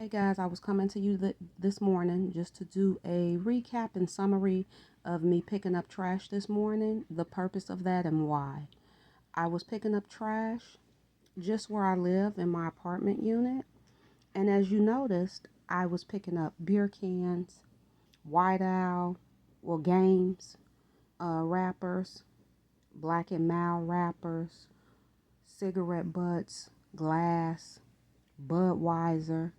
Hey guys, I was coming to you this morning just to do a recap and summary of me picking up trash this morning, the purpose of that, and why. I was picking up trash just where I live in my apartment unit, and as you noticed, I was picking up beer cans, White Owl, games, wrappers, Black and Mild wrappers, cigarette butts, glass, Budweiser,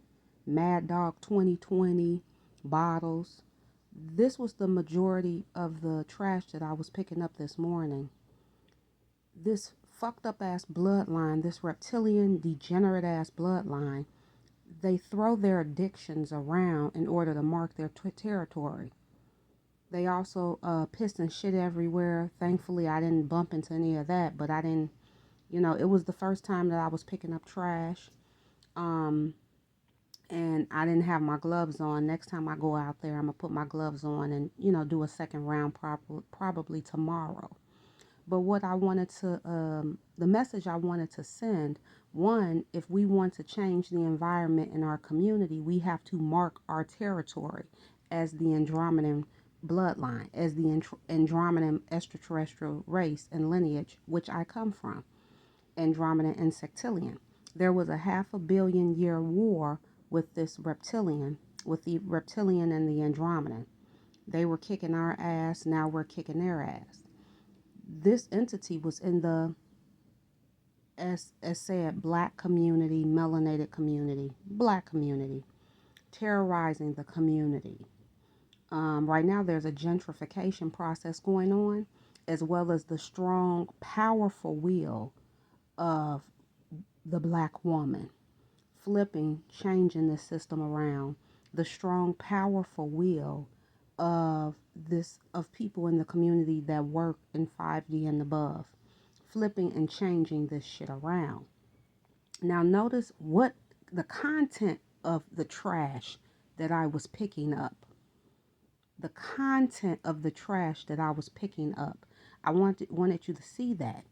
Mad Dog 2020 bottles. This was the majority of the trash that I was picking up this morning. This fucked up ass bloodline, this reptilian, degenerate ass bloodline, they throw their addictions around in order to mark their territory. They also piss and shit everywhere. Thankfully, I didn't bump into any of that, but I didn't, it was the first time that I was picking up trash. Um, and I didn't have my gloves on. Next time I go out there, I'm gonna put my gloves on and do a second round probably tomorrow. But what I wanted to, the message I wanted to send, one, if we want to change the environment in our community, we have to mark our territory as the Andromedan bloodline, as the Andromedan extraterrestrial race and lineage, which I come from, Andromedan insectilian. There was a 500 million year war with this reptilian, with the reptilian and the Andromedan. They were kicking our ass, now we're kicking their ass. This entity was in the, as said, black community, melanated community, black community, terrorizing the community. Right now, there's a gentrification process going on, as well as the strong, powerful will of the black woman, flipping, changing the system around. The strong, powerful will of people in the community that work in 5D and above, flipping and changing this shit around. Now notice what the content of the trash that I was picking up. The content of the trash that I was picking up. I wanted you to see that.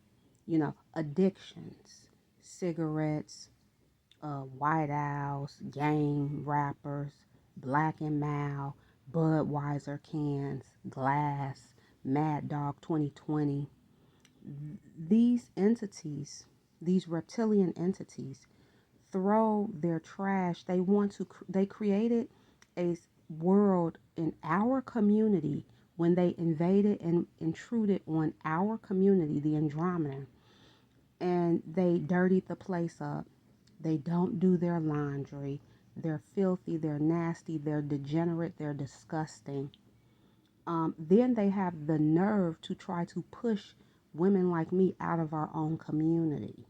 Addictions, cigarettes, White Owls, game wrappers, Black and Mild, Budweiser cans, glass, Mad Dog 2020. These entities, these reptilian entities, throw their trash. They created a world in our community when they invaded and intruded on our community, the Andromeda, and they dirtied the place up. They don't do their laundry. They're filthy, they're nasty, they're degenerate, they're disgusting. Then they have the nerve to try to push women like me out of our own community.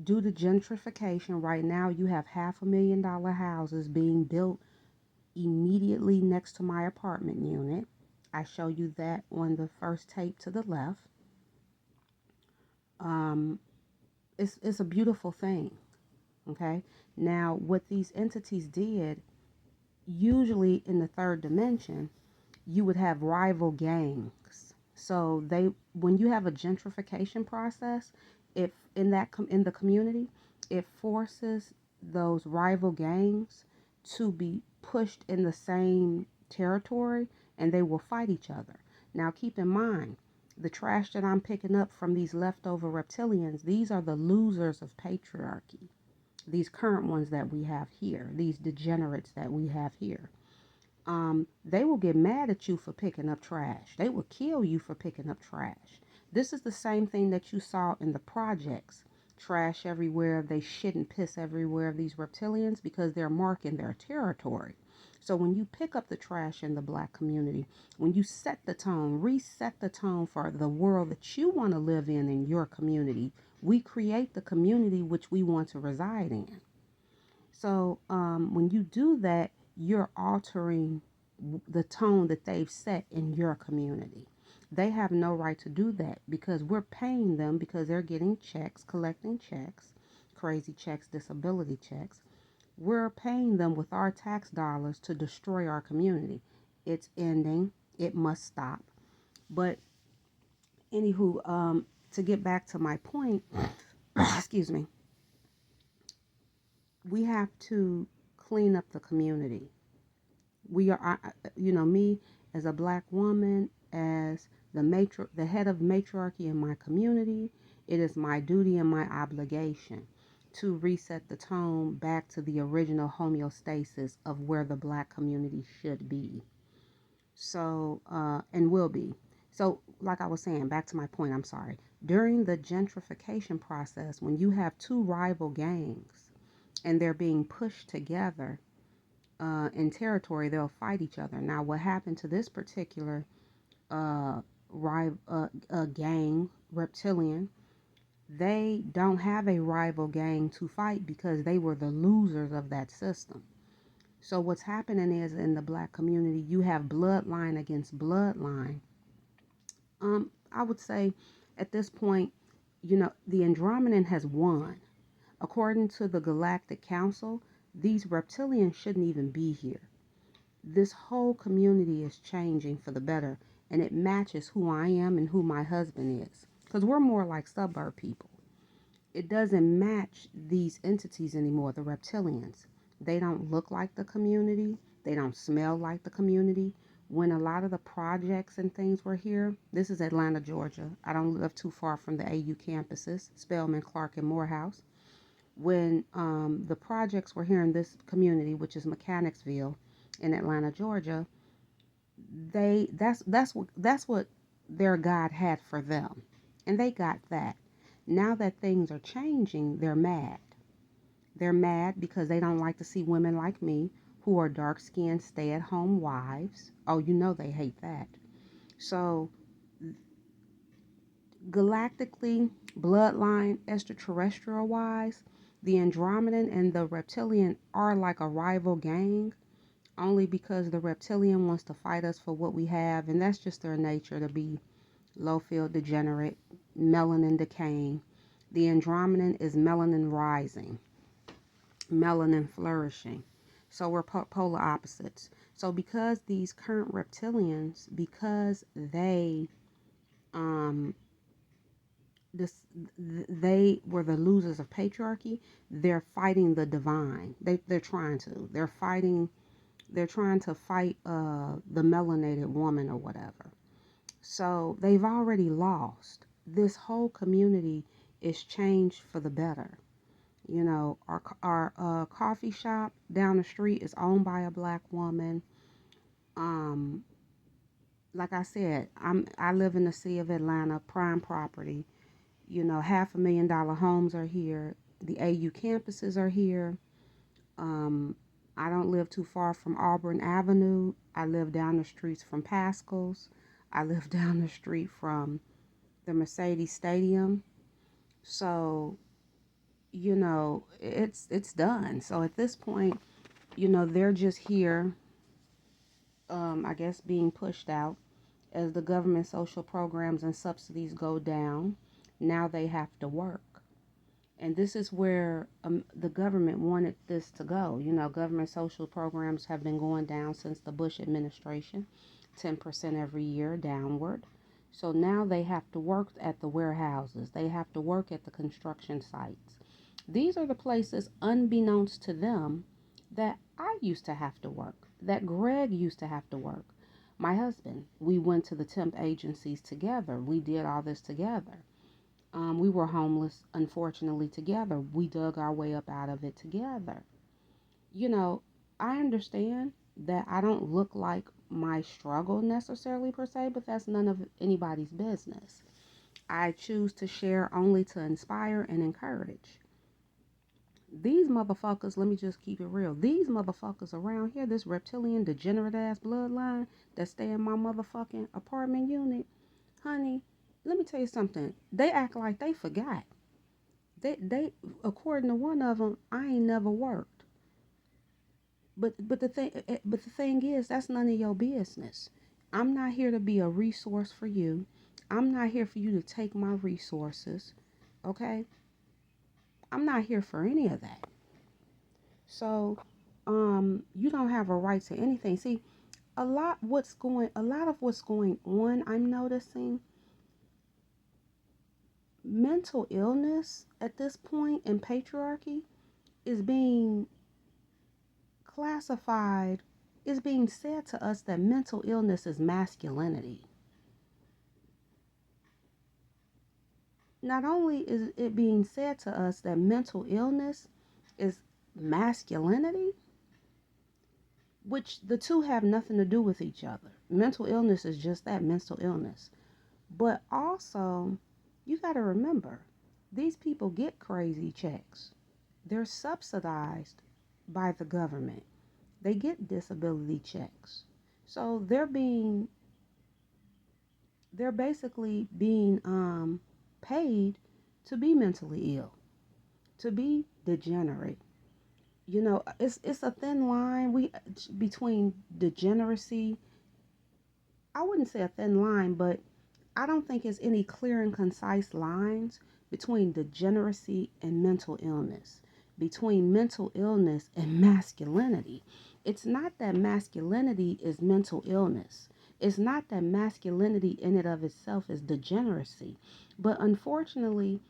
Due to gentrification, right now you have $500,000 houses being built immediately next to my apartment unit. I show you that on the first tape to the left. Um, it's a beautiful thing. Okay. Now, what these entities did, usually in the third dimension, you would have rival gangs. So when you have a gentrification process, if in the community, it forces those rival gangs to be pushed in the same territory, and they will fight each other. Now, keep in mind, the trash that I'm picking up from these leftover reptilians, these are the losers of patriarchy. These current ones that we have here, these degenerates that we have here. They will get mad at you for picking up trash. They will kill you for picking up trash. This is the same thing that you saw in the projects. Trash everywhere. They shit and piss everywhere, these reptilians, because they're marking their territory. So when you pick up the trash in the black community, when you set the tone, reset the tone for the world that you want to live in your community, we create the community which we want to reside in. So when you do that, you're altering the tone that they've set in your community. They have no right to do that because we're paying them because they're getting checks, collecting checks, crazy checks, disability checks. We're paying them with our tax dollars to destroy our community. It's ending. It must stop. But anywho, to get back to my point, excuse me, we have to clean up the community. We are, me as a black woman, as the head of matriarchy in my community, it is my duty and my obligation to reset the tone back to the original homeostasis of where the black community should be. So, and will be. So, like I was saying, back to my point, I'm sorry. During the gentrification process, when you have two rival gangs and they're being pushed together in territory, they'll fight each other. Now, what happened to this particular gang, Reptilian, they don't have a rival gang to fight because they were the losers of that system. So what's happening is in the black community, you have bloodline against bloodline. I would say at this point, the Andromedan has won. According to the Galactic Council, these reptilians shouldn't even be here. This whole community is changing for the better, and it matches who I am and who my husband is. Because we're more like suburb people. It doesn't match these entities anymore, the reptilians. They don't look like the community. They don't smell like the community. When a lot of the projects and things were here, this is Atlanta, Georgia. I don't live too far from the AU campuses, Spelman, Clark, and Morehouse. When the projects were here in this community, which is Mechanicsville in Atlanta, Georgia, that's what their God had for them, and they got that. Now that things are changing, they're mad. They're mad because they don't like to see women like me who are dark-skinned, stay-at-home wives. Oh, they hate that. So, galactically, bloodline, extraterrestrial-wise, the Andromedan and the Reptilian are like a rival gang, only because the Reptilian wants to fight us for what we have, and that's just their nature, to be low-field degenerate, melanin decaying. The Andromedan is melanin rising, melanin flourishing. So we're polar opposites. So because these current reptilians, because um this they were the losers of patriarchy, they're fighting the divine. They're trying to fight the melanated woman or whatever. So they've already lost. This whole community is changed for the better. Our coffee shop down the street is owned by a black woman. Um, like I said, I live in the city of Atlanta, prime property. $500,000 homes are here. The AU campuses are here. I don't live too far from Auburn Avenue. I live down the streets from Pascal's. I live down the street from the Mercedes Stadium. So, it's done. So at this point, they're just here, I guess, being pushed out as the government social programs and subsidies go down. Now they have to work. And this is where the government wanted this to go. Government social programs have been going down since the Bush administration, 10% every year downward. So now they have to work at the warehouses. They have to work at the construction sites. These are the places, unbeknownst to them, that I used to have to work, that Greg used to have to work. My husband, we went to the temp agencies together. We did all this together. We were homeless, unfortunately, together. We dug our way up out of it together. I understand that I don't look like my struggle necessarily per se, but that's none of anybody's business. I choose to share only to inspire and encourage. These motherfuckers, let me just keep it real. These motherfuckers around here, this reptilian degenerate ass bloodline that stay in my motherfucking apartment unit, honey, let me tell you something. They act like they forgot. They according to one of them, I ain't never worked. But the thing is, that's none of your business. I'm not here to be a resource for you. I'm not here for you to take my resources. Okay? I'm not here for any of that. So, you don't have a right to anything. See, a lot of what's going on, I'm noticing, mental illness at this point in patriarchy is being classified, it's being said to us that mental illness is masculinity. Not only is it being said to us that mental illness is masculinity, which the two have nothing to do with each other. Mental illness is just that, mental illness. But also, you got to remember, these people get crazy checks. They're subsidized by the government. They get disability checks. So they're basically being paid to be mentally ill, to be degenerate. You know, it's a thin line between degeneracy. I wouldn't say a thin line, but I don't think it's any clear and concise lines between degeneracy and mental illness, between mental illness and masculinity. It's not that masculinity is mental illness. It's not that masculinity in and of itself is degeneracy. But unfortunately,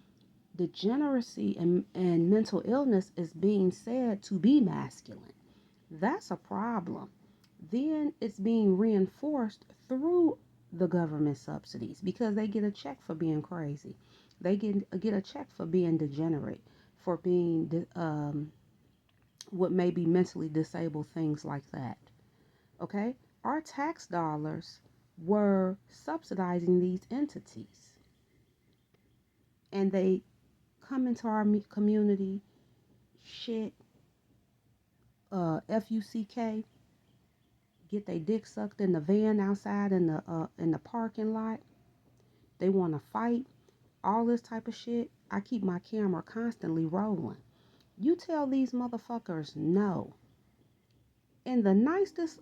degeneracy and mental illness is being said to be masculine. That's a problem. Then it's being reinforced through the government subsidies because they get a check for being crazy. They get a check for being degenerate, for being what may be mentally disabled, things like that. Okay? Our tax dollars were subsidizing these entities, and they come into our community, shit, fuck, get their dick sucked in the van outside in the parking lot. They want to fight, all this type of shit. I keep my camera constantly rolling. You tell these motherfuckers no in the nicest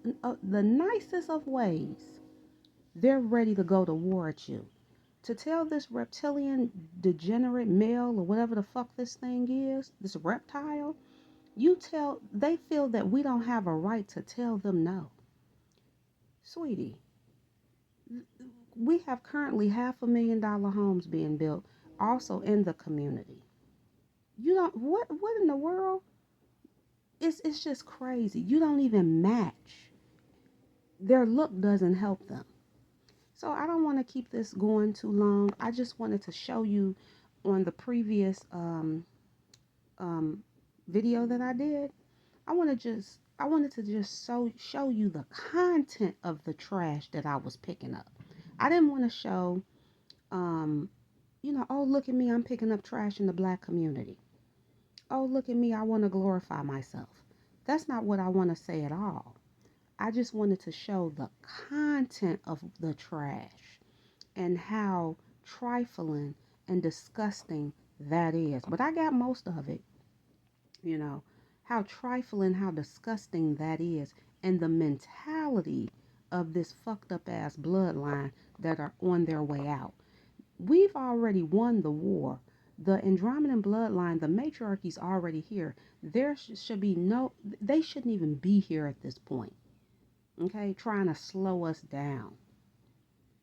of ways. They're ready to go to war at you. To tell this reptilian degenerate male or whatever the fuck this thing is, this reptile, they feel that we don't have a right to tell them no. Sweetie, we have currently $500,000 homes being built also in the community. You don't what in the world? It's just crazy. You don't even match. Their look doesn't help them. So I don't want to keep this going too long. I just wanted to show you on the previous um, video that I did. I wanted to just show you the content of the trash that I was picking up. I didn't want to show um, oh, look at me, I'm picking up trash in the black community. Oh, look at me, I want to glorify myself. That's not what I want to say at all. I just wanted to show the content of the trash and how trifling and disgusting that is. But I got most of it, you know, how trifling, how disgusting that is, and the mentality of this fucked up ass bloodline that are on their way out. We've already won the war. The Andromedan bloodline, the matriarchy's already here. There should be they shouldn't even be here at this point. Okay, trying to slow us down,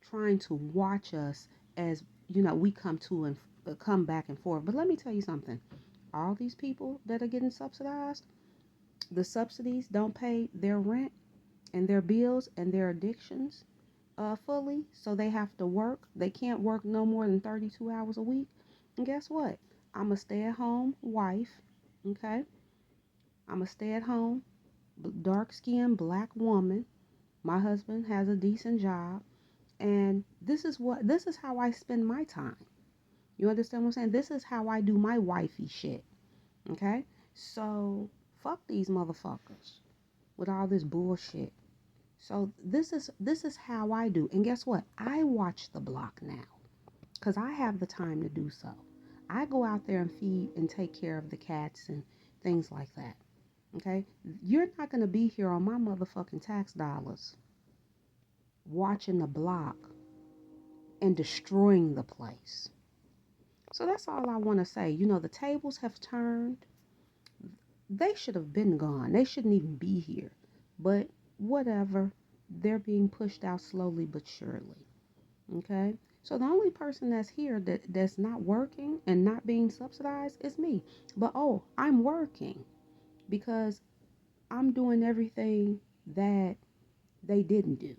trying to watch us as we come back and forth. But let me tell you something. All these people that are getting subsidized, the subsidies don't pay their rent and their bills and their addictions fully, so they have to work. They can't work no more than 32 hours a week. And guess what? I'm a stay-at-home wife. Okay, I'm a stay-at-home dark-skinned black woman. My husband has a decent job, and this is how I spend my time. You understand what I'm saying? This is how I do my wifey shit. Okay, so fuck these motherfuckers with all this bullshit. So this is how I do. And guess what? I watch the block now because I have the time to do so. I go out there and feed and take care of the cats and things like that. Okay? You're not going to be here on my motherfucking tax dollars watching the block and destroying the place. So that's all I want to say. The tables have turned. They should have been gone. They shouldn't even be here. But whatever. They're being pushed out slowly but surely. Okay? So the only person that's here that's not working and not being subsidized is me. But I'm working because I'm doing everything that they didn't do.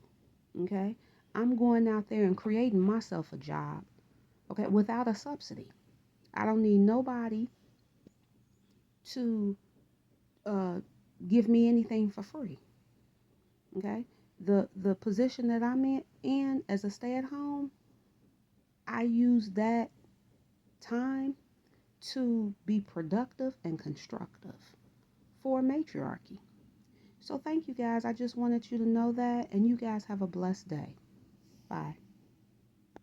Okay? I'm going out there and creating myself a job, okay, without a subsidy. I don't need nobody to uh, give me anything for free. Okay? The position that I'm in as a stay at home, I use that time to be productive and constructive for matriarchy. So thank you guys. I just wanted you to know that, and you guys have a blessed day. Bye.